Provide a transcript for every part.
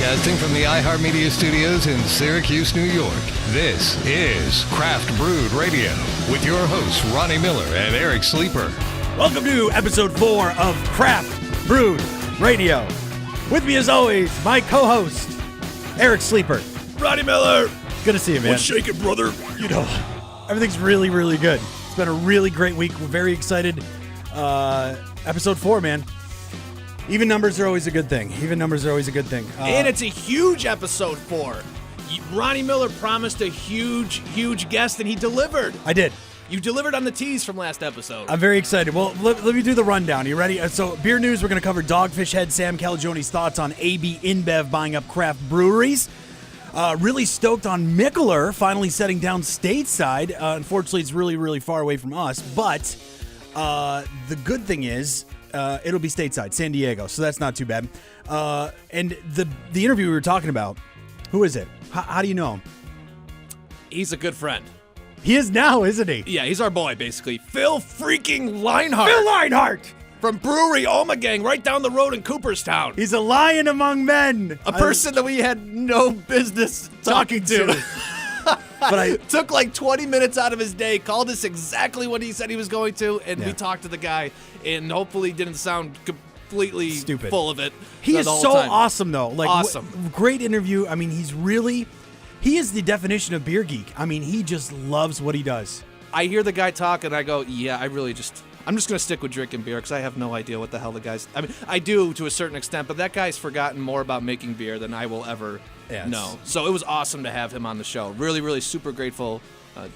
Broadcasting from the iHeartMedia studios in Syracuse, New York, this is Craft Brewed Radio with your hosts, Ronnie Miller and Eric Sleeper. Welcome to episode 4 of Craft Brewed Radio. With me, as always, my co-host, Eric Sleeper. Ronnie Miller. Good to see you, man. What's shaking, brother? You know, everything's really, really good. It's been a really great week. We're very excited. Episode 4, man. Even numbers are always a good thing. And it's a huge episode 4. Ronnie Miller promised a huge guest, and he delivered. I did. You delivered on the tease from last episode. I'm very excited. Well, let me do the rundown. You ready? So, beer news, we're going to cover Dogfish head Sam Caligione's thoughts on A-B InBev buying up craft breweries. Really stoked on Mikkeller finally setting down stateside. Unfortunately, it's really, really far away from us. But the good thing is it'll be stateside, San Diego. So that's not too bad. And the interview we were talking about, who is it? How do you know him? He's a good friend. He is now, isn't he? Yeah, he's our boy, basically. Phil freaking Leinhart. Phil Leinhart! From Brewery Ommegang, right down the road in Cooperstown. He's a lion among men. A person that we had no business talking to. But I took like 20 minutes out of his day, called us exactly what he said he was going to, and we talked to the guy, and hopefully didn't sound completely stupid, full of it. He is so awesome, though. Like, awesome. Great interview. I mean, he is the definition of beer geek. I mean, he just loves what he does. I hear the guy talk, and I go, yeah, I'm just going to stick with drinking beer because I have no idea what the hell the guy's... I mean, I do to a certain extent, but that guy's forgotten more about making beer than I will ever know. So it was awesome to have him on the show. Really, really super grateful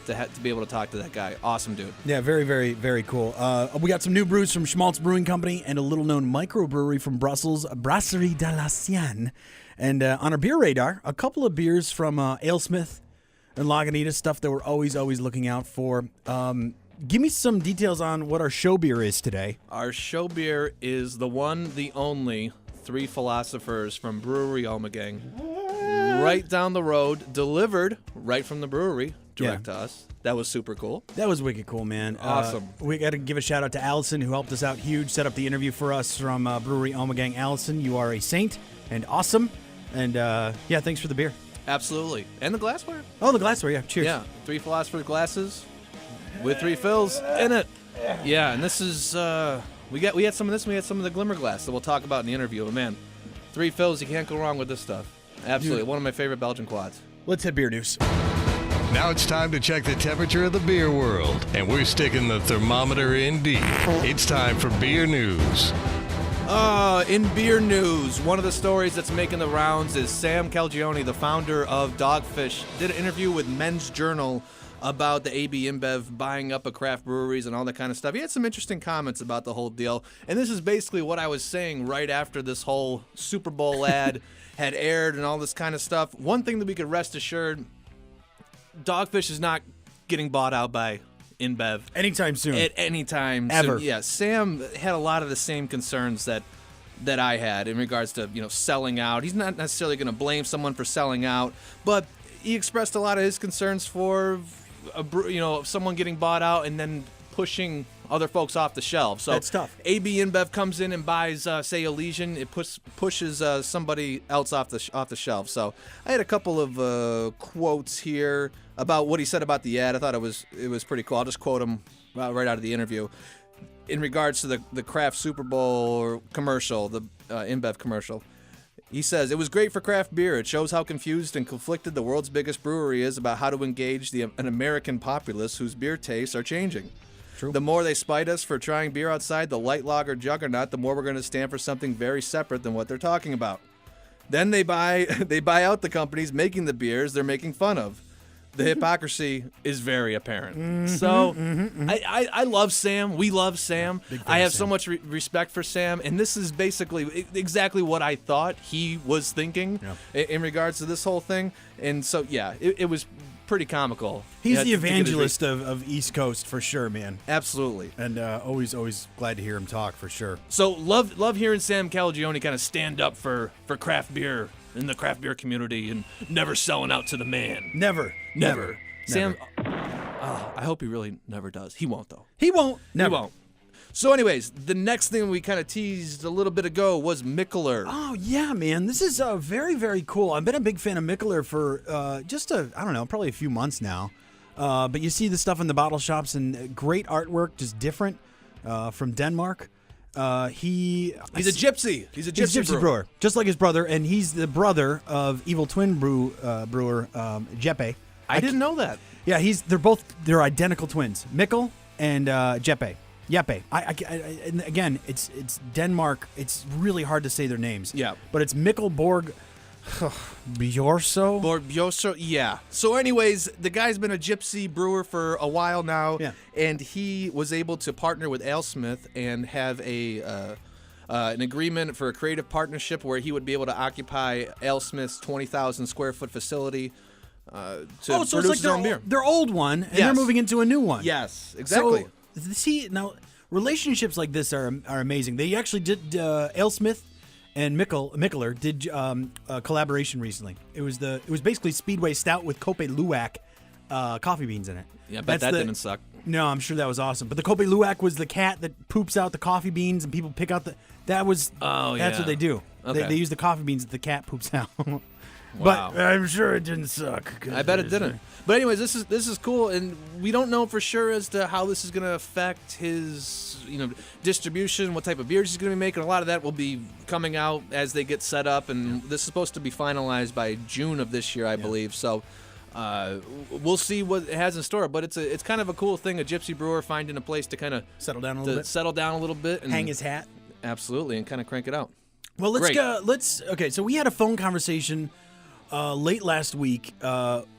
to be able to talk to that guy. Awesome dude. Yeah, very, very, very cool. We got some new brews from Schmaltz Brewing Company and a little-known microbrewery from Brussels, Brasserie de la Senne. And on our beer radar, a couple of beers from Alesmith and Lagunitas, stuff that we're always looking out for. Give me some details on what our show beer is today. Our show beer is the one, the only, Three Philosophers from Brewery Ommegang. Right down the road, delivered right from the brewery, direct to us. That was super cool. That was wicked cool, man. Awesome. We got to give a shout out to Allison, who helped us out huge, set up the interview for us from Brewery Ommegang. Allison, you are a saint and awesome. And thanks for the beer. Absolutely. And the glassware. Oh, the glassware, yeah. Cheers. Yeah, 3 Philosophers glasses with 3 fills in it. Yeah, and this is, we had some of this, and we had some of the Glimmerglass that we'll talk about in the interview. But man, 3 fills, you can't go wrong with this stuff. Absolutely. One of my favorite Belgian quads. Let's hit beer news. Now it's time to check the temperature of the beer world, and we're sticking the thermometer in deep. It's time for beer news. In beer news, one of the stories that's making the rounds is Sam Caligione, the founder of Dogfish, did an interview with Men's Journal about the A-B InBev buying up a craft breweries and all that kind of stuff. He had some interesting comments about the whole deal, and this is basically what I was saying right after this whole Super Bowl ad had aired and all this kind of stuff. One thing that we could rest assured, Dogfish is not getting bought out by InBev anytime soon. At any time ever. Soon. Yeah, Sam had a lot of the same concerns that I had in regards to selling out. He's not necessarily going to blame someone for selling out, but he expressed a lot of his concerns for someone getting bought out and then pushing other folks off the shelf. So that's tough. A-B InBev comes in and buys, say, Elysian. It pushes somebody else off the shelf. So I had a couple of quotes here about what he said about the ad. I thought it was pretty cool. I'll just quote him right out of the interview. In regards to the craft Super Bowl commercial, the InBev commercial, he says, "It was great for craft beer. It shows how confused and conflicted the world's biggest brewery is about how to engage an American populace whose beer tastes are changing. True. The more they spite us for trying beer outside the light lager juggernaut, the more we're going to stand for something very separate than what they're talking about. Then they buy out the companies making the beers they're making fun of. The hypocrisy is very apparent." I love Sam. We love Sam. I have so much respect for Sam, and this is basically exactly what I thought he was thinking in regards to this whole thing. And so, yeah, it was pretty comical. He's the evangelist of East Coast for sure, man. Absolutely. And always glad to hear him talk for sure. So love hearing Sam Caligione kind of stand up for craft beer in the craft beer community and never selling out to the man. Never. Sam, I hope he really never does. He won't, though. He won't. Never. He won't. So anyways, the next thing we kind of teased a little bit ago was Mikkeller. Oh, yeah, man. This is very, very cool. I've been a big fan of Mikkeller for probably a few months now. But you see the stuff in the bottle shops and great artwork, just different from Denmark. He's a gypsy. He's a gypsy brewer, just like his brother, and he's the brother of Evil Twin brewer Jeppe. I didn't know that. Yeah, they're identical twins, Mikkel and Jeppe. Jeppe. And again, it's Denmark. It's really hard to say their names. Yeah, but it's Mikkel Borg Bjorso, yeah. So anyways, the guy's been a gypsy brewer for a while now, and he was able to partner with Alesmith and have an agreement for a creative partnership where he would be able to occupy Alesmith's 20,000 square foot facility to produce it's like his own beer. Their old one, and they're moving into a new one. Yes, exactly. So, see, now relationships like this are amazing. They actually did Alesmith and Mikkeller did a collaboration recently. It was basically Speedway Stout with Kope Luwak coffee beans in it. Yeah, but that didn't suck. No, I'm sure that was awesome. But the Kope Luwak was the cat that poops out the coffee beans, and people pick out that's what they do. Okay. They use the coffee beans that the cat poops out. Wow. But I'm sure it didn't suck. I bet it didn't. But anyways, this is cool, and we don't know for sure as to how this is going to affect his distribution, what type of beers he's going to be making. A lot of that will be coming out as they get set up, and this is supposed to be finalized by June of this year, I believe. So we'll see what it has in store. But it's kind of a cool thing, a gypsy brewer finding a place to kind of settle down a little bit, and hang his hat. Absolutely, and kind of crank it out. Well, okay, so we had a phone conversation late last week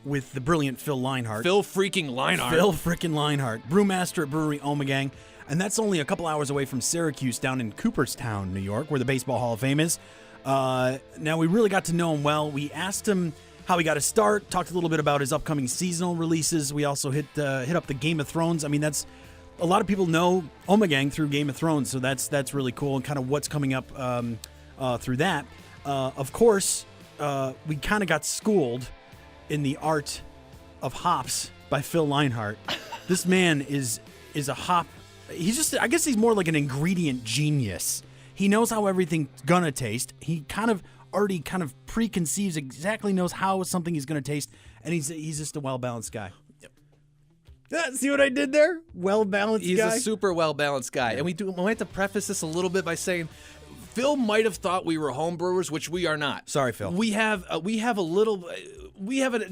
with the brilliant Phil Leinhart. Phil freaking Leinhart, brewmaster at Brewery Ommegang. And that's only a couple hours away from Syracuse down in Cooperstown, New York, where the Baseball Hall of Fame is. Now, we really got to know him well. We asked him how he got his start, talked a little bit about his upcoming seasonal releases. We also hit up the Game of Thrones. I mean, that's a lot of people know Ommegang through Game of Thrones, so that's really cool, and kind of what's coming up through that. Of course, we kind of got schooled in the art of hops by Phil Leinhart. This man is a hop. I guess he's more like an ingredient genius. He knows how everything's gonna taste. He kind of already preconceives, exactly knows how something is gonna taste, and he's just a well-balanced guy. Yep. See what I did there? Well-balanced guy. He's a super well-balanced guy. And we have to preface this a little bit by saying Phil might have thought we were home brewers, which we are not. Sorry, Phil. We have a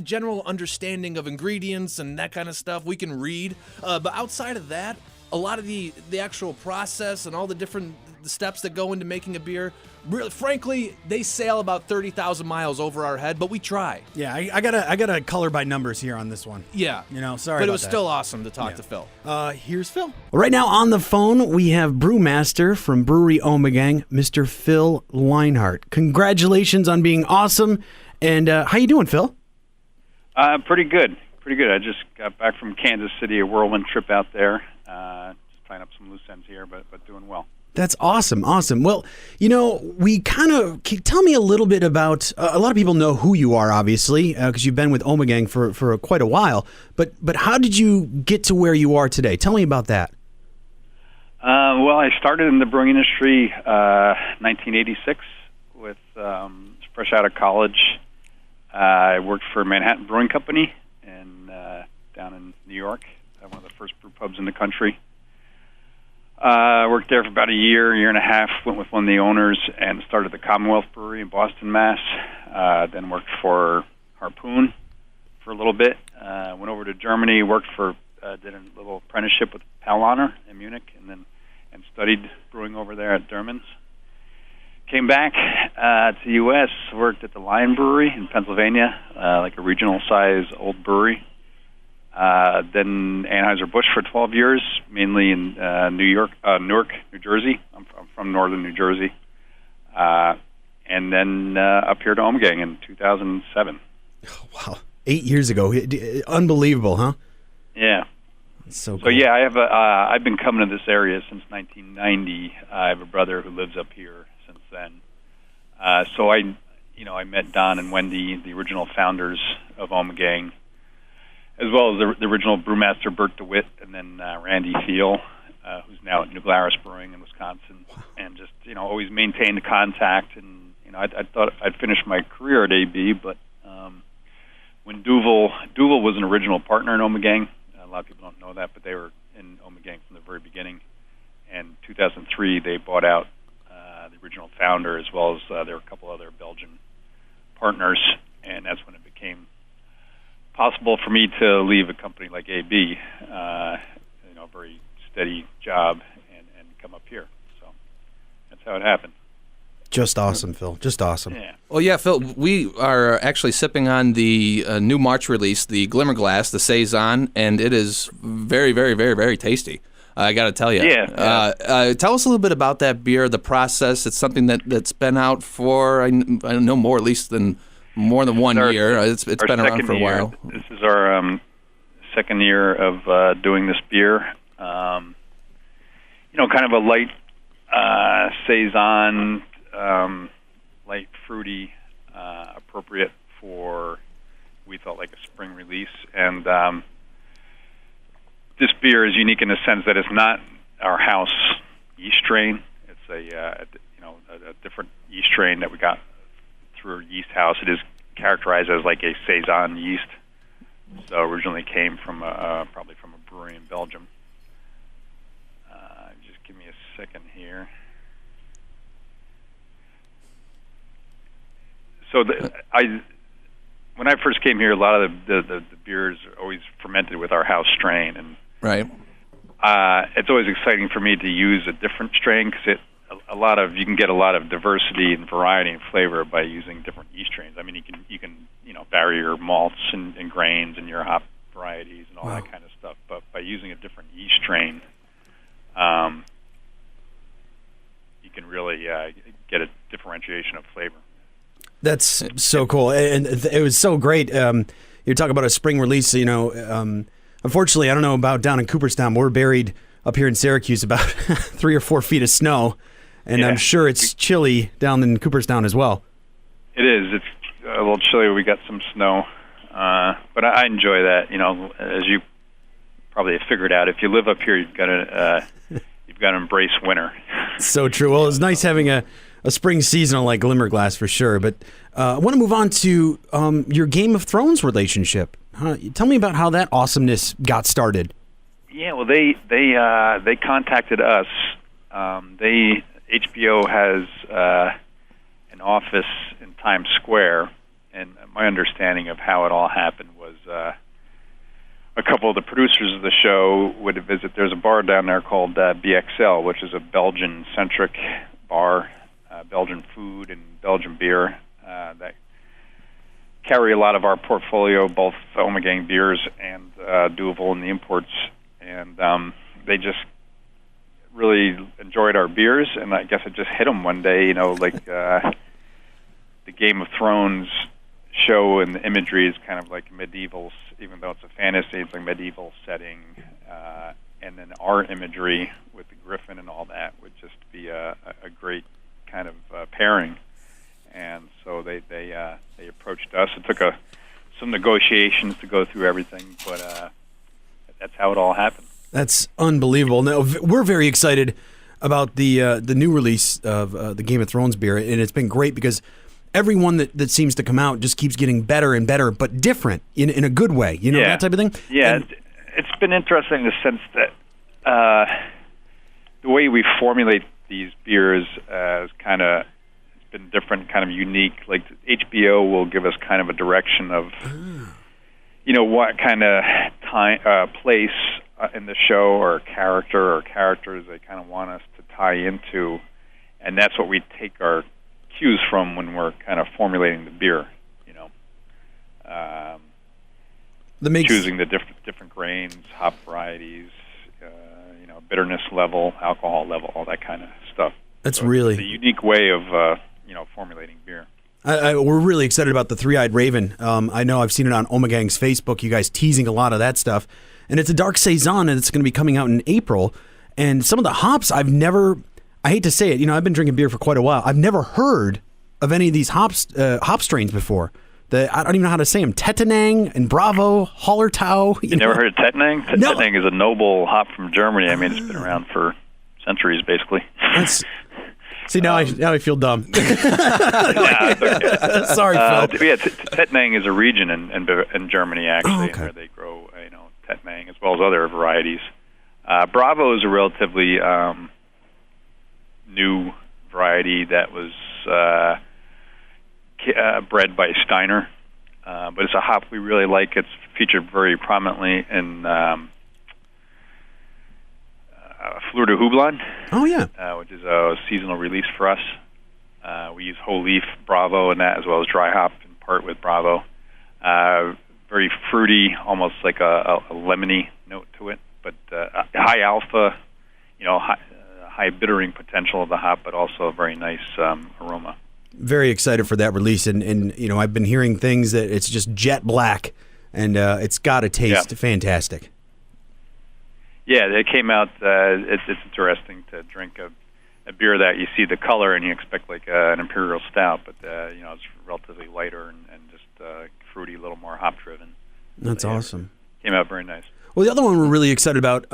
general understanding of ingredients and that kind of stuff. We can read, but outside of that, a lot of the actual process and all the different steps that go into making a beer, really, frankly, they sail about 30,000 miles over our head, but we try. Yeah, I gotta color by numbers here on this one. Yeah, sorry, but it was still awesome to talk to Phil. Here's Phil. Well, right now on the phone we have Brewmaster from Brewery Ommegang, Mr. Phil Leinhart. Congratulations on being awesome, and how you doing, Phil? Pretty good. I just got back from Kansas City, a whirlwind trip out there. Just tying up some loose ends here, but doing well. That's awesome. Well, we tell me a little bit about, a lot of people know who you are, obviously, because you've been with Ommegang for quite a while, but how did you get to where you are today? Tell me about that. Well, I started in the brewing industry 1986 with fresh out of college. I worked for Manhattan Brewing Company down in New York, one of the first brew pubs in the country. Worked there for about a year and a half, went with one of the owners and started the Commonwealth Brewery in Boston, Mass. Then worked for Harpoon for a little bit. Went over to Germany, did a little apprenticeship with Paulaner in Munich, and studied brewing over there at Dermans. Came back to the U.S., worked at the Lion Brewery in Pennsylvania, like a regional-size old brewery. Then Anheuser-Busch for 12 years, mainly in Newark, New Jersey. I'm from northern New Jersey. And then up here to Ommegang in 2007. Wow, 8 years ago. Unbelievable, huh? Yeah. So cool. So yeah, I've been coming to this area since 1990. I have a brother who lives up here since then. So I met Don and Wendy, the original founders of Ommegang, as well as the original brewmaster Bert DeWitt, and then Randy Thiel. who's now at New Glarus Brewing in Wisconsin, and just always maintained contact. And I thought I'd finished my career at A-B, but when Duvel was an original partner in Ommegang, a lot of people don't know that, but they were in Ommegang from the very beginning. And 2003, they bought out the original founder, as well as there were a couple other Belgian partners, and that's when it became possible for me to leave a company like A-B, a very steady job, and come up here. So that's how it happened. Just awesome, Phil. Just awesome. Yeah. Well, yeah, Phil, we are actually sipping on the new March release, the Glimmerglass, the Saison, and it is very, very, very, very tasty. I got to tell you. Yeah. Tell us a little bit about that beer, the process. It's something that's been out for, I know more, at least than more than 1 year. It's been around for a while. This is our second year of doing this beer. Kind of a light Saison, light fruity, appropriate for, we felt like, a spring release. And this beer is unique in the sense that it's not our house yeast strain. It's a different yeast strain that we got through our yeast house. It is characterized as like a Saison yeast. So originally came from probably from a brewery in Belgium. Just give me a second here. So when I first came here, a lot of the beers are always fermented with our house strain, and right. It's always exciting for me to use a different strain because you can get a lot of diversity and variety and flavor by using different yeast strains. I mean, you can vary your malts and grains and your hop varieties and all that kind of stuff. But by using a different yeast strain, you can really get a differentiation of flavor. That's so cool, and it was so great. You're talking about a spring release. Unfortunately, I don't know about down in Cooperstown. We're buried up here in Syracuse, about 3 or 4 feet of snow, and I'm sure it's chilly down in Cooperstown as well. It is. It's a little chilly. We got some snow, but I enjoy that. As you probably have figured out, if you live up here, you've got to embrace winter. So true. Well, it's nice having a spring seasonal like Glimmerglass for sure. But I want to move on to your Game of Thrones relationship. Tell me about how that awesomeness got started. Yeah, well, they contacted us. HBO has an office in Times Square, and my understanding of how it all happened was a couple of the producers of the show would visit. There's a bar down there called BXL, which is a Belgian-centric bar, Belgian food and Belgian beer that carry a lot of our portfolio, both Ommegang beers and Duvel and the imports. And they just really enjoyed our beers, and I guess it just hit them one day, the Game of Thrones show and the imagery is kind of like medieval, even though it's a fantasy, it's like medieval setting, and then our imagery with the griffin and all that would just be a great kind of pairing. And so they approached us. It took some negotiations to go through everything, but that's how it all happened. That's unbelievable. Now, we're very excited about the new release of the Game of Thrones beer, and it's been great because everyone that seems to come out just keeps getting better and better, but different in a good way. That type of thing? Yeah, and it's been interesting in the sense that the way we formulate these beers is kind of been different, kind of unique. Like HBO will give us kind of a direction of, what kind of time, place in the show or character or characters they kind of want us to tie into, and that's what we take our cues from when we're kind of formulating the beer. Choosing the different grains, hop varieties, bitterness level, alcohol level, all that kind of stuff. That's really it's a unique way of formulating beer. We're really excited about the Three-Eyed Raven. I know I've seen it on Ommegang's Facebook. You guys teasing a lot of that stuff, and it's a dark saison, and it's going to be coming out in April. And some of the hops I hate to say it, I've been drinking beer for quite a while. I've never heard of any of these hop strains before. I don't even know how to say them. Tetanang and Bravo, Hallertau. You never heard of Tetanang? No. Tetanang is a noble hop from Germany. I mean, it's been around for centuries, basically. See, now I feel dumb. Nah, it's okay. Sorry, Phil. Yeah, Tetanang is a region in Germany, actually, okay. where they grow, Tetanang as well as other varieties. Bravo is a relatively new variety that was bred by Steiner, but it's a hop we really like. It's featured very prominently in Fleur de Houblon. Oh, yeah. Which is a seasonal release for us. We use whole leaf Bravo in that, as well as dry hop in part with Bravo. Very fruity, almost like a lemony note to it, but high alpha, high bittering potential of the hop, but also a very nice aroma. Very excited for that release, and I've been hearing things that it's just jet black, and it's got to taste fantastic. Yeah, it came out. It's interesting to drink a beer that you see the color and you expect like an imperial stout, but it's relatively lighter and just fruity, a little more hop driven. That's awesome. Came out very nice. Well, the other one we're really excited about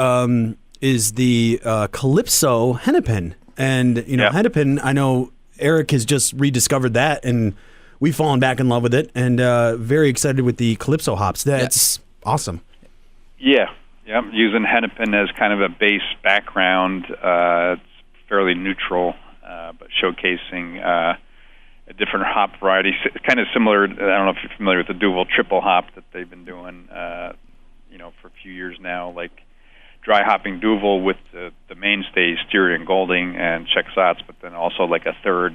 is the Calypso Hennepin, and Hennepin. I know Eric has just rediscovered that, and we've fallen back in love with it, and very excited with the Calypso hops. That's awesome. Yeah. Yep, using Hennepin as kind of a base background. It's fairly neutral, but showcasing a different hop variety. It's kind of similar, I don't know if you're familiar with the Duvel triple hop that they've been doing for a few years now, like dry hopping Duvel with the mainstays, Styria and Golding and Czech Sots, but then also like a third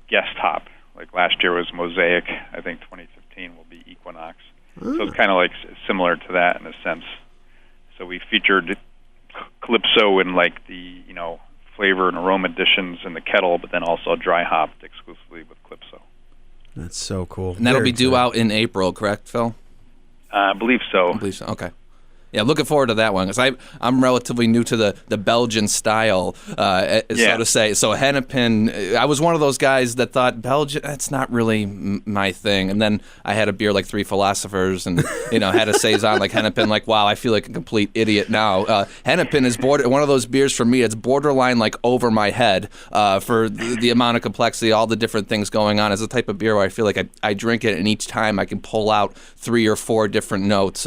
guest hop. Like last year was Mosaic, I think 2015 will be Equinox. So it's kind of like similar to that in a sense. So we featured Calypso in like the flavor and aroma additions in the kettle, but then also dry hopped exclusively with Calypso. That's so cool. And that'll be due out in April, correct, Phil? I believe so. Okay. Yeah, looking forward to that one because I'm relatively new to the Belgian style, so to say. So Hennepin, I was one of those guys that thought Belgian, that's not really my thing. And then I had a beer like Three Philosophers and had a saison like Hennepin. Like, wow, I feel like a complete idiot now. Hennepin is one of those beers for me. It's borderline like over my head for the amount of complexity, all the different things going on. It's a type of beer where I feel like I drink it and each time I can pull out 3 or 4 different notes.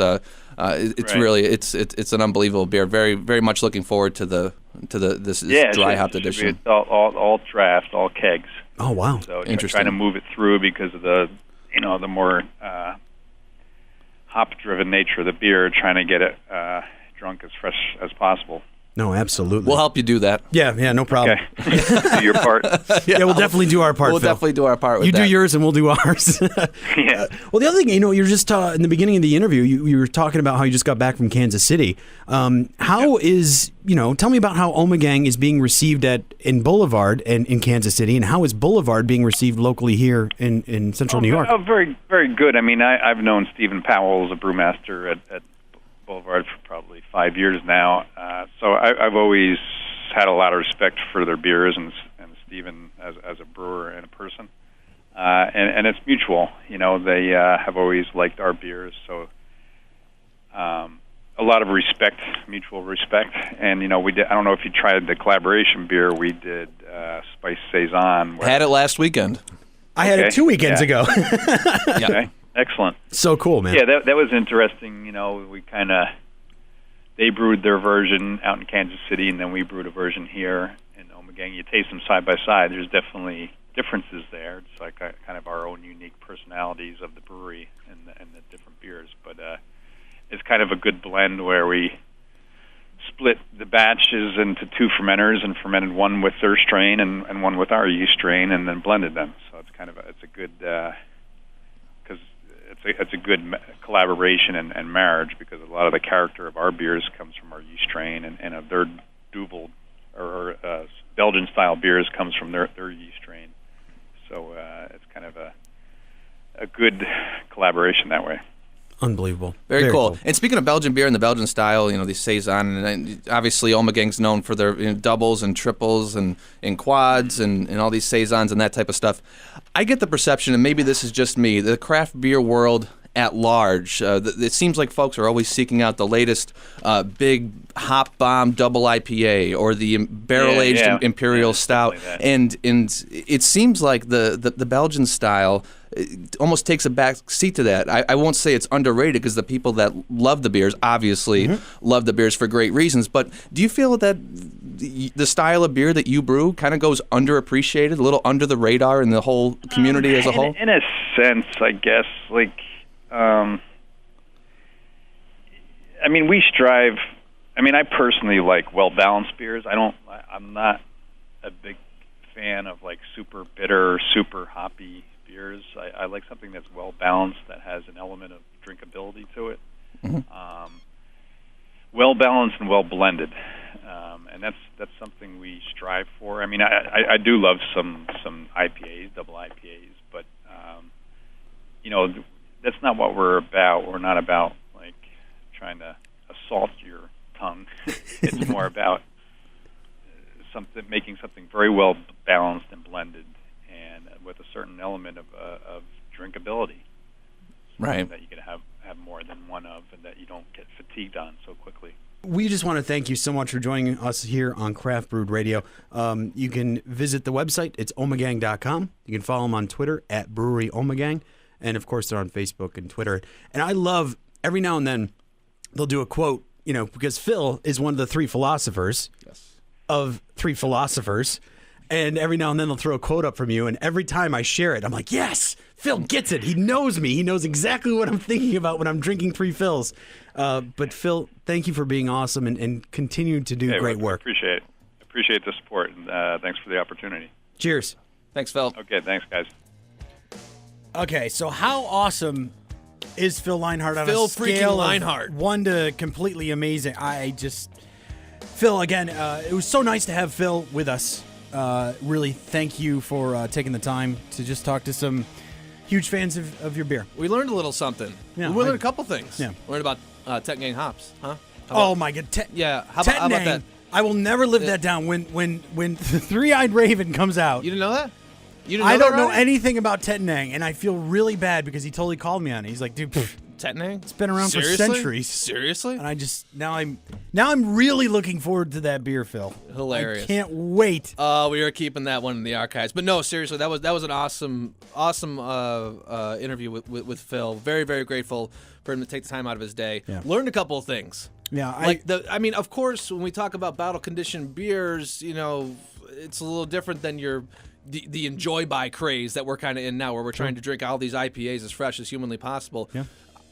It's really it's an unbelievable beer. Very very much looking forward to this dry hopped edition. It's all draft, all kegs. Oh wow! So interesting. Trying to move it through because of the more hop driven nature of the beer. Trying to get it drunk as fresh as possible. No, absolutely. We'll help you do that. Yeah, no problem. Okay. Do your part. Yeah, we'll definitely do our part. We'll Phil. definitely do our part with you that. do yours and we'll do ours. Yeah. Well, the other thing, you're just in the beginning of the interview, you were talking about how you just got back from Kansas City. How is, tell me about how Ommegang is being received in Boulevard and in Kansas City, and how is Boulevard being received locally here in Central New York? Oh, very, very good. I mean, I've known Stephen Powell as a brewmaster at Boulevard for probably 5 years now. So I've always had a lot of respect for their beers and Stephen as a brewer and a person. And it's mutual. They have always liked our beers. So a lot of respect, mutual respect. And, we did, I don't know if you tried the collaboration beer. We did Spice Saison. Had it last weekend. I had it 2 weekends ago. Okay. Excellent. So cool, man. Yeah, that was interesting. We they brewed their version out in Kansas City, and then we brewed a version here in Ommegang. You taste them side by side. There's definitely differences there. It's like kind of our own unique personalities of the brewery and the different beers. But it's kind of a good blend where we split the batches into 2 fermenters and fermented one with their strain and one with our yeast strain, and then blended them. So it's a good. It's a good collaboration and marriage because a lot of the character of our beers comes from our yeast strain, and their Duvel or Belgian style beers comes from their yeast strain. So it's kind of a good collaboration that way. Unbelievable. Very cool. And speaking of Belgian beer and the Belgian style, these saison, and obviously Ommegang's known for their doubles and triples and quads and all these saisons and that type of stuff. I get the perception, and maybe this is just me, the craft beer world at large, it seems like folks are always seeking out the latest big hop bomb double IPA or the barrel-aged imperial stout, like and it seems like the Belgian style almost takes a back seat to that. I won't say it's underrated because the people that love the beers obviously love the beers for great reasons, but do you feel that the style of beer that you brew kind of goes underappreciated, a little under the radar in the whole community as a whole? In a sense, I guess, we strive. I personally like well-balanced beers. I'm not a big fan of super bitter, super hoppy beers. I like something that's well-balanced, that has an element of drinkability to it. Well-balanced and well-blended, and that's something we strive for. I do love some IPAs, double IPAs, but that's not what we're about. We're not about trying to assault your tongue. It's more about making something very well balanced and blended, and with a certain element of drinkability, right? That you can have more than one of, and that you don't get fatigued on so quickly. We just want to thank you so much for joining us here on Craft Brewed Radio. You can visit the website. It's ommegang.com. You can follow them on Twitter at Brewery Ommegang. And, of course, they're on Facebook and Twitter. And I love, every now and then, they'll do a quote, because Phil is one of the three philosophers of three philosophers. And every now and then they'll throw a quote up from you. And every time I share it, I'm like, yes, Phil gets it. He knows me. He knows exactly what I'm thinking about when I'm drinking three Phils. But, Phil, thank you for being awesome and continue to do great work. Appreciate it. Appreciate the support, and thanks for the opportunity. Cheers. Thanks, Phil. Okay, thanks, guys. Okay, so how awesome is Phil Leinhart on Phil a scale freaking of Leinhart. 1 to completely amazing? Phil, again, it was so nice to have Phil with us. Really, thank you for taking the time to just talk to some huge fans of your beer. We learned a little something. Yeah, we learned a couple things. Yeah. Learned about Tettnang hops, huh? Oh my God! How about that? I will never live that down. When the Three-Eyed Raven comes out, You didn't know that? I don't know anything about Tettnang, and I feel really bad because he totally called me on it. He's like, dude, Tettnang? It's been around for centuries. Seriously? And I just now I'm really looking forward to that beer, Phil. Hilarious. I can't wait. We are keeping that one in the archives. But no, seriously, that was an awesome interview with Phil. Very, very grateful for him to take the time out of his day. Yeah. Learned a couple of things. Yeah, of course, when we talk about bottle conditioned beers, it's a little different than the enjoy by craze that we're kind of in now, where we're trying to drink all these IPAs as fresh as humanly possible. Yeah.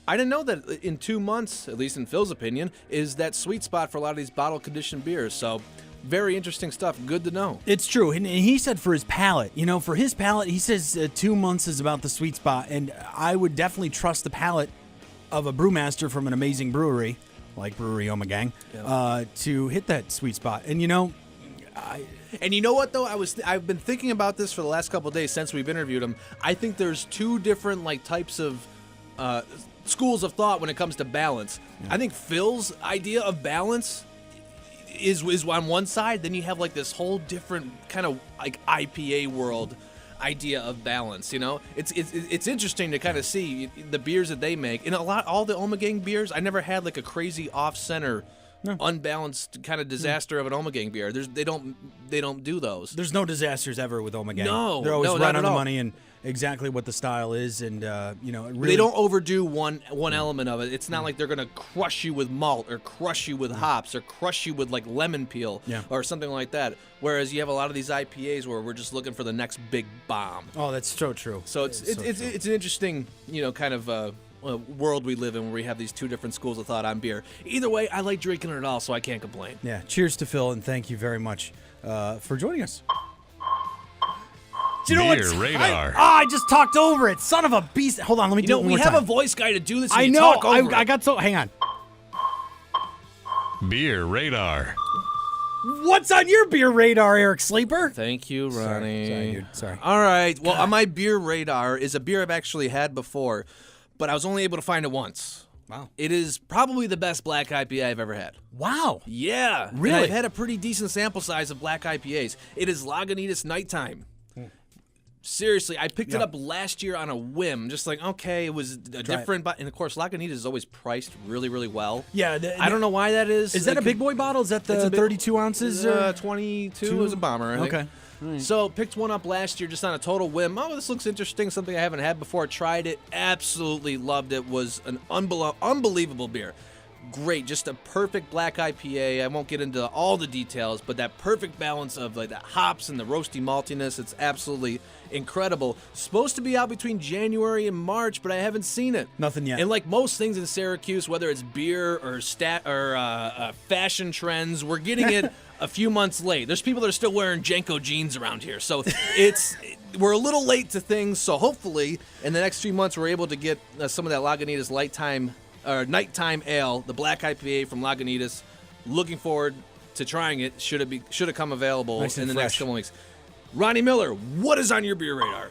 I didn't know that in 2 months, at least in Phil's opinion, is that sweet spot for a lot of these bottle conditioned beers. So very interesting stuff. Good to know. It's true. And he said for his palate, for his palate, he says 2 months is about the sweet spot. And I would definitely trust the palate of a brewmaster from an amazing brewery like Brewery Ommegang to hit that sweet spot. And you know what though? I've been thinking about this for the last couple of days since we've interviewed him. I think there's two different types of schools of thought when it comes to balance. Yeah. I think Phil's idea of balance is on one side. Then you have this whole different kind of IPA world idea of balance. It's interesting to kind of see the beers that they make. And all the Ommegang beers, I never had a crazy off-center, unbalanced kind of disaster of an Ommegang beer. They don't do those. There's no disasters ever with Ommegang. No, they're always right on the money and exactly what the style is, and really, they don't overdo one element of it. It's not like they're gonna crush you with malt or crush you with hops or crush you with lemon peel or something like that. Whereas you have a lot of these IPAs where we're just looking for the next big bomb. Oh, that's so true. So it's an interesting kind of world we live in where we have these two different schools of thought on beer. Either way, I like drinking it all, so I can't complain. Yeah. Cheers to Phil, and thank you very much for joining us. Do you know what? Radar. I just talked over it. Son of a beast. Hold on, let me do it one more time. We have a voice guy to do this. I know. I got so. Hang on. Beer Radar. What's on your beer radar, Eric Sleeper? Thank you, Ronnie. Sorry, dude. Sorry. All right. Well, on my beer radar is a beer I've actually had before. but I was only able to find it once. Wow. It is probably the best black IPA I've ever had. Wow. Yeah. Really? And I've had a pretty decent sample size of black IPAs. It is Lagunitas Nighttime. Seriously, I picked it up last year on a whim. Just like, okay, it was a different... And, of course, Lagunitas is always priced really, really well. Yeah. I don't know why that is. Is that a big boy bottle? Is that the 32 ounces? 22 was a bomber, I think. Okay. Right. So picked one up last year just on a total whim. Oh, this looks interesting. Something I haven't had before. Tried it. Absolutely loved it. Was an unbelievable beer. Great. Just a perfect black IPA. I won't get into all the details, but that perfect balance of like the hops and the roasty maltiness. It's absolutely incredible. Supposed to be out between January and March, but I haven't seen it. Nothing yet. And like most things in Syracuse, whether it's beer or fashion trends, we're getting it a few months late. There's people that are still wearing Janko jeans around here, so we're a little late to things. So hopefully, in the next few months, we're able to get some of that Lagunitas nighttime ale, the black IPA from Lagunitas. Looking forward to trying it. Should have come available in the next couple weeks. Ronnie Miller, what is on your beer radar?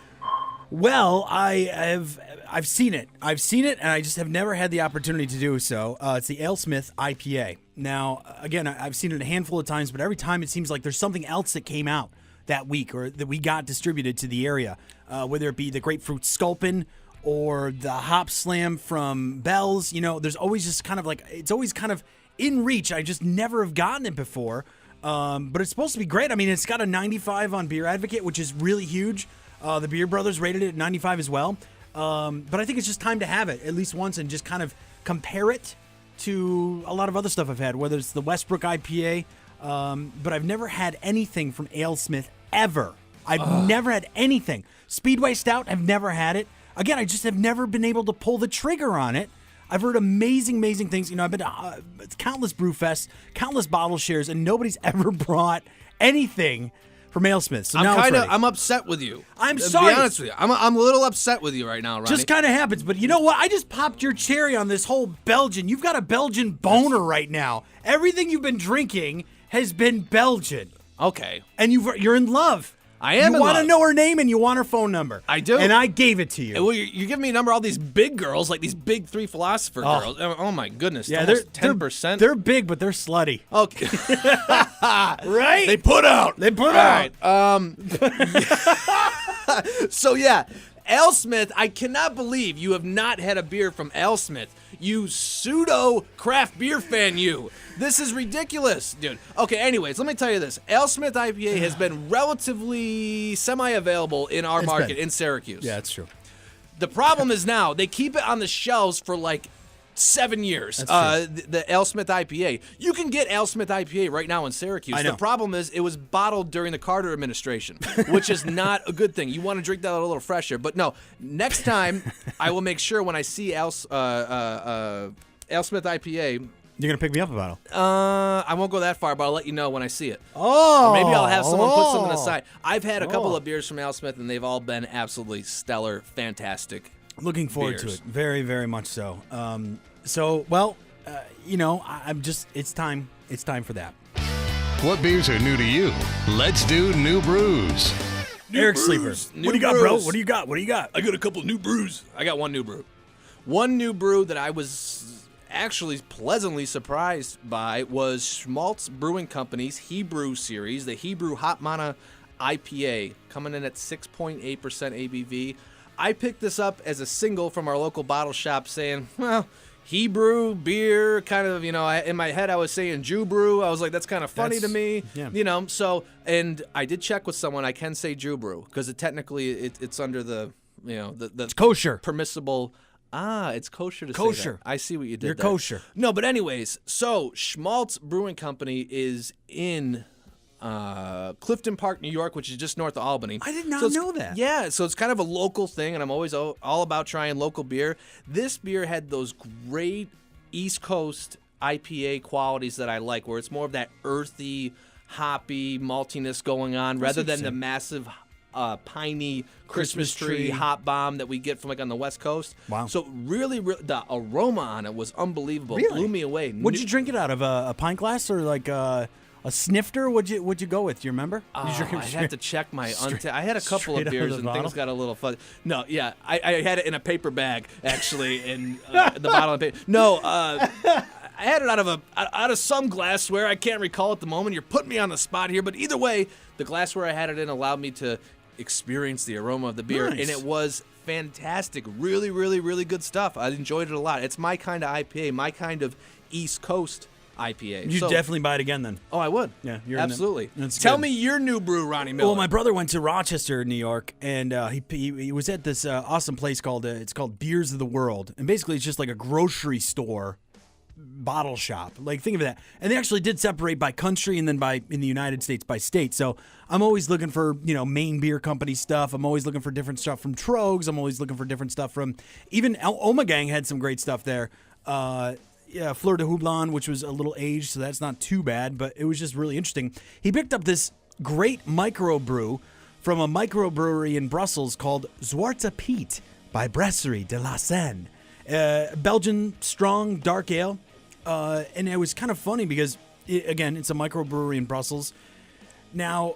Well, I've seen it. I've seen it, and I just have never had the opportunity to do so. It's the Alesmith IPA. Now, again, I've seen it a handful of times, but every time it seems like there's something else that came out that week or that we got distributed to the area, whether it be the Grapefruit Sculpin or the Hop Slam from Bell's. You know, there's always just kind of like, it's always kind of in reach. I just never have gotten it before. But it's supposed to be great. I mean, it's got a 95 on Beer Advocate, which is really huge. The Beer Brothers rated it at 95 as well. But I think it's just time to have it at least once and just kind of compare it to a lot of other stuff I've had, whether it's the Westbrook IPA. But I've never had anything from Alesmith ever. I've never had anything. Speedway Stout, I've never had it. Again, I just have never been able to pull the trigger on it. I've heard amazing things. You know, I've been to countless brew fests, countless bottle shares, and nobody's ever brought anything from Alesmith. So I'm upset with you. I'm sorry. To be honest with you, I'm a little upset with you right now, Ronnie. Just kind of happens, but you know what? I just popped your cherry on this whole Belgian. You've got a Belgian boner right now. Everything you've been drinking has been Belgian. Okay. And you're in love. I am. You want to know her name and you want her phone number. I do. And I gave it to you. Well, you're giving me a number of all these big girls, like these big three philosopher girls. Oh my goodness. Yeah, they're 10%. They're big, but they're slutty. Okay. Right? They put out. All right. So yeah, Alesmith, I cannot believe you have not had a beer from Alesmith. You pseudo craft beer fan, you. This is ridiculous, dude. Okay, anyways, let me tell you this. Alesmith IPA has been relatively semi-available in our market in Syracuse. Yeah, that's true. The problem is now they keep it on the shelves for like 7 years. The Alesmith IPA. You can get Alesmith IPA right now in Syracuse. I know. The problem is it was bottled during the Carter administration, which is not a good thing. You want to drink that a little fresher. But no, next time I will make sure when I see Alesmith IPA. You're going to pick me up a bottle? I won't go that far, but I'll let you know when I see it. Oh. Or maybe I'll have someone put something aside. I've had a couple of beers from Alesmith, and they've all been absolutely stellar, fantastic. Looking forward beers. to it. Very, very much so. I'm just, it's time. It's time for that. What beers are new to you? Let's do new brews. Eric Sleeper. What do you got, bro? What do you got? I got a couple new brews. I got one new brew. One new brew that I was actually pleasantly surprised by was Schmaltz Brewing Company's Hebrew series, the Hebrew Hot Manna IPA, coming in at 6.8% ABV. I picked this up as a single from our local bottle shop saying, well, Hebrew beer, kind of, in my head I was saying Jew brew. I was like, that's kind of funny to me, and I did check with someone. I can say Jew brew because it's under the, the it's kosher. Permissible. It's kosher to say that. I see what you did You're there. kosher. No, but anyways, so Schmaltz Brewing Company is in Clifton Park, New York, which is just north of Albany. I did not know that. Yeah, so it's kind of a local thing, and I'm always all about trying local beer. This beer had those great East Coast IPA qualities that I like, where it's more of that earthy, hoppy maltiness going on, rather than the massive piney Christmas tree hop bomb that we get from on the West Coast. Wow. So really, the aroma on it was unbelievable. Really? Blew me away. Would you drink it out of a pint glass or like a snifter. What'd you go with? Do you remember? I had to check my I had a couple of straight out beers of and the things bottle? got a little fuzzy. No, yeah, I had it in a paper bag actually, in the bottle of paper. No, I had it out of some glassware. I can't recall at the moment. You're putting me on the spot here, but either way, the glassware I had it in allowed me to experience the aroma of the beer, Nice. and it was fantastic. Really, really, really good stuff. I enjoyed it a lot. It's my kind of IPA, my kind of East Coast IPA. You So- definitely buy it again then. Oh, I would. Yeah, you're in the- absolutely. that's Tell good. me your new brew, Ronnie Miller. Well, my brother went to Rochester, New York, and he was at this awesome place called it's called Beers of the World, and basically it's just like a grocery store bottle shop. Like, think of that. And they actually did separate by country and then in the United States by state. So I'm always looking for, Maine Beer Company stuff. I'm always looking for different stuff from Trogs. I'm always looking for different stuff from even Ommegang had some great stuff there. Fleur de Houblon, which was a little aged, so that's not too bad, but it was just really interesting. He picked up this great microbrew from a microbrewery in Brussels called Zwarta Piet by Brasserie de la Senne. Belgian strong dark ale. And it was kind of funny because, it's a microbrewery in Brussels. Now,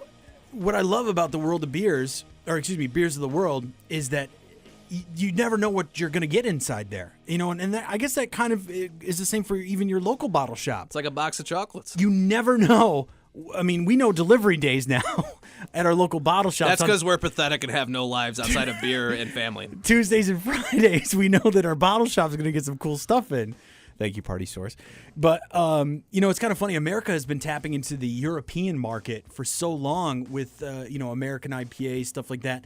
what I love about the world of beers, Beers of the World, is that you never know what you're going to get inside there. And I guess that kind of is the same for even your local bottle shop. It's like a box of chocolates. You never know. I mean, we know delivery days now at our local bottle shops. That's because we're pathetic and have no lives outside of beer and family. Tuesdays and Fridays, we know that our bottle shop's going to get some cool stuff in. Thank you, Party Source. But, it's kind of funny. America has been tapping into the European market for so long with, American IPA, stuff like that,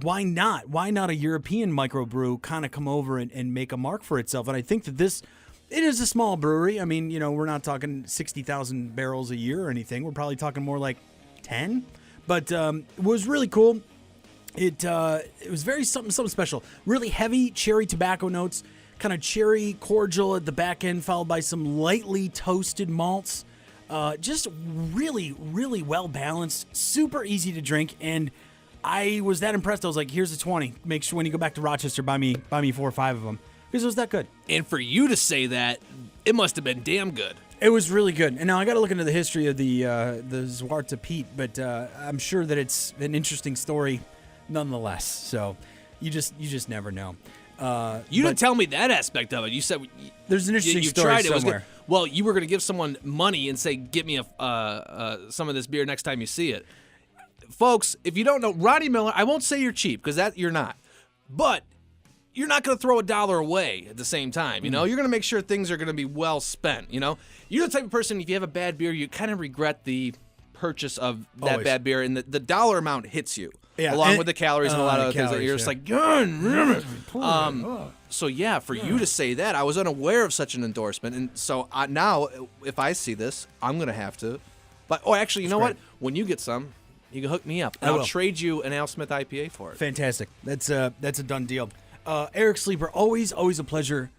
why not? Why not a European microbrew kind of come over and make a mark for itself? And I think that it is a small brewery. I mean, we're not talking 60,000 barrels a year or anything. We're probably talking more like 10. But it was really cool. It was very something special. Really heavy cherry tobacco notes. Kind of cherry cordial at the back end, followed by some lightly toasted malts. Just really, really well balanced, super easy to drink, and I was that impressed. I was like, "Here's a 20. Make sure when you go back to Rochester, buy me 4 or 5 of them because it was that good." And for you to say that, it must have been damn good. It was really good. And now I got to look into the history of the Zwarta Piet, but I'm sure that it's an interesting story, nonetheless. So you just never know. You didn't tell me that aspect of it. You said there's an interesting you story tried it. somewhere. Well, you were going to give someone money and say, "Get me some of this beer next time you see it." Folks, if you don't know, Ronnie Miller, I won't say you're cheap because that you're not, but you're not going to throw $1 away at the same time. You're going to make sure things are going to be well spent. You're the type of person, if you have a bad beer, you kind of regret the purchase of that Always. bad beer, and the dollar amount hits you. Yeah, along and- with the calories and a lot of other things that calories, you're just yeah. like, God damn it. So yeah, for you to say that, I was unaware of such an endorsement, and so now if I see this, I'm gonna have to. But actually, you know great. what? When you get some, you can hook me up, and I I'll will. trade you an Alesmith IPA for it. Fantastic. That's a done deal. Eric Sleeper, always a pleasure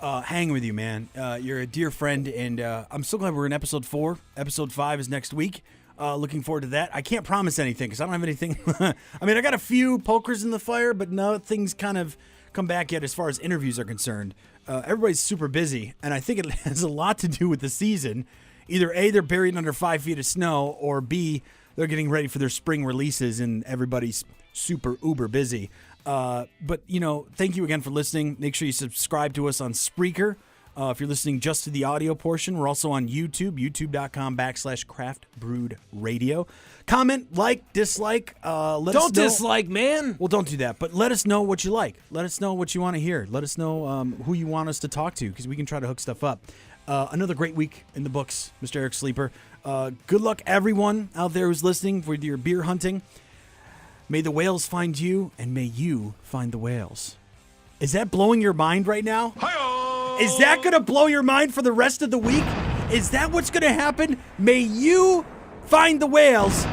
hanging with you, man. You're a dear friend, and I'm so glad we're in episode 4. Episode 5 is next week. Looking forward to that. I can't promise anything because I don't have anything. I mean, I got a few pokers in the fire, but nothing's kind of come back yet as far as interviews are concerned. Everybody's super busy, and I think it has a lot to do with the season. Either A, they're buried under 5 feet of snow, or B, they're getting ready for their spring releases, and everybody's super uber busy. But, thank you again for listening. Make sure you subscribe to us on Spreaker. If you're listening just to the audio portion, we're also on YouTube, youtube.com/craftbrewed radio. Comment, like, dislike. Don't Don't dislike, man. Well, don't do that, but let us know what you like. Let us know what you want to hear. Let us know who you want us to talk to because we can try to hook stuff up. Another great week in the books, Mr. Eric Sleeper. Good luck, everyone out there who's listening for your beer hunting. May the whales find you, and may you find the whales. Is that blowing your mind right now? Is that going to blow your mind for the rest of the week? Is that what's going to happen? May you find the whales.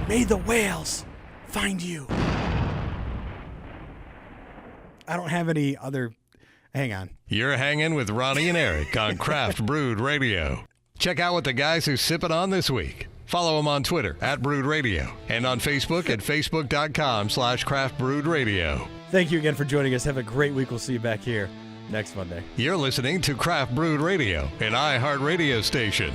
May the whales find you. I don't have any other... Hang on. You're hanging with Ronnie and Eric on Craft Brewed Radio. Check out what the guys are sipping on this week. Follow them on Twitter @Brewed Radio and on Facebook at facebook.com/craftbrewed radio. Thank you again for joining us. Have a great week. We'll see you back here next Monday. You're listening to Craft Brewed Radio, an iHeart radio station.